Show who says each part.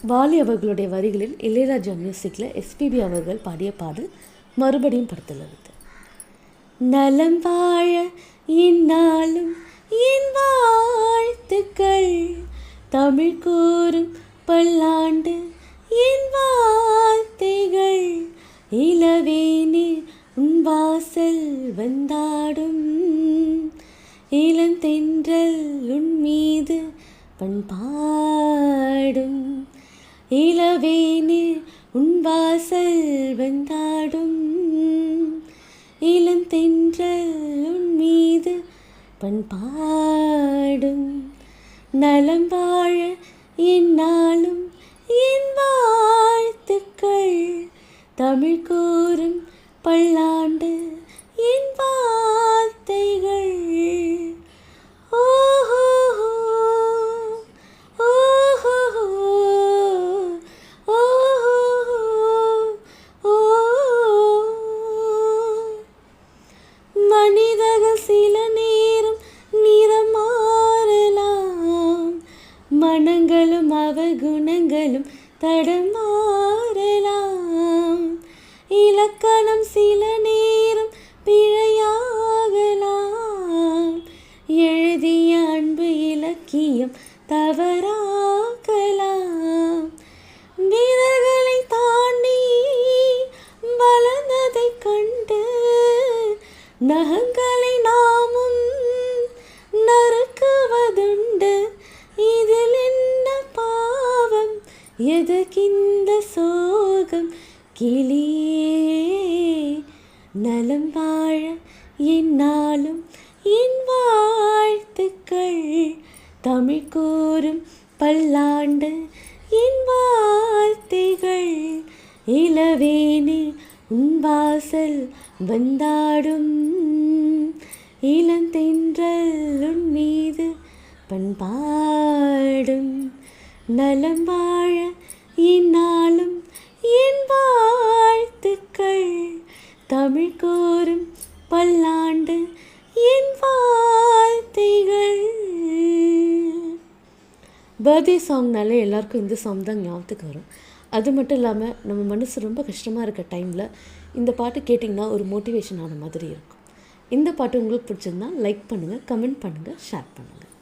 Speaker 1: வாலி அவர்களுடைய வரிகளில் இளையராஜா மியூசிக்கில் எஸ்பிபி அவர்கள் பாடிய பாடல் மறுபடியும் படத்தில் இருந்து. நலம் வாழ இந்நாளும் என் வாழ்த்துக்கள், தமிழ் கூறும் பல்லாண்டு என் வார்த்தைகள், இளவேனே உன் வாசல் வந்தாடும், இளந்தென்றல் உன் மீது பண்பாடும், இளவேனே உன் வாசல் வந்தாடும், இளந்தென்றல் உன் மீது பண்பாடும், நலம் வாழ எந்நாளும் என் வாழ்த்துக்கள், தமிழ் கூறும் பல்லாண்டு என் வார்த்தைகள். மனிதர்கள் சில நேரம் நிறம் மாறலாம், மனங்களும் அவகுணங்களும் தடமாறலாம், இலக்கணம் சில நேரம் பிழையாகலாம், எழுதிய அன்பு இலக்கியம் தவறாகலாம், வீரர்களை தாண்டி வளர்ந்ததைக் கண்டு நகங்களை நாமும் நறுக்குவதுண்டு, இதில் என்ன பாவம் எதற்கிந்த சோகம் கிளியே, நலம் வாழ எந்நாளும் என் வாழ்த்துக்கள், தமிழ் கூறும் பல்லாண்டு என் வார்த்தைகள், இளவேனே உன் வாசல் வந்தாடும், இளந்தென்றல் உன் மீது பண்பாடும், நலம் வாழ இந்நாளும் என் வாழ்த்துக்கள், தமிழ் கூறும் பல்லாண்டு என் வார்த்தைகள். பர்த்டே சாங்னாலே எல்லாருக்கும் இந்த சாங் தான் ஞாபகத்துக்கு வரும். அது மட்டும் இல்லாமல் நம்ம மனசு ரொம்ப கஷ்டமாக இருக்க டைமில் இந்த பாட்டு கேட்டிங்கன்னா ஒரு மோட்டிவேஷன் ஆன மாதிரி இருக்கும். இந்த பாட்டு உங்களுக்கு பிடிச்சிருந்தா லைக் பண்ணுங்கள், கமெண்ட் பண்ணுங்கள், ஷேர் பண்ணுங்கள்.